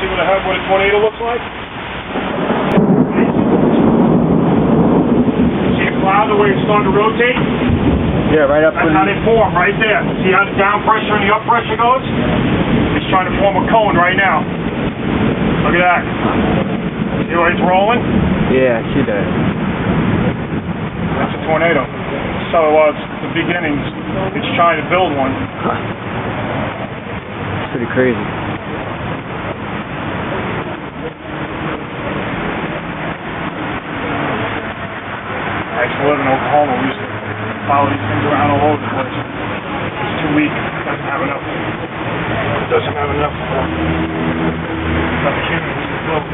See what a tornado looks like? See the cloud, the way it's starting to rotate? Yeah, right up. That's how they form, right there. See how the down pressure and the up pressure goes? It's trying to form a cone right now. Look at that. See where it's rolling? Yeah, I see that. That's a tornado. So it's the beginnings. It's trying to build one. It's pretty crazy. I used to live in Oklahoma. We used to follow these things around all over the place. It's too weak. It doesn't have enough. It doesn't have enough humans to build.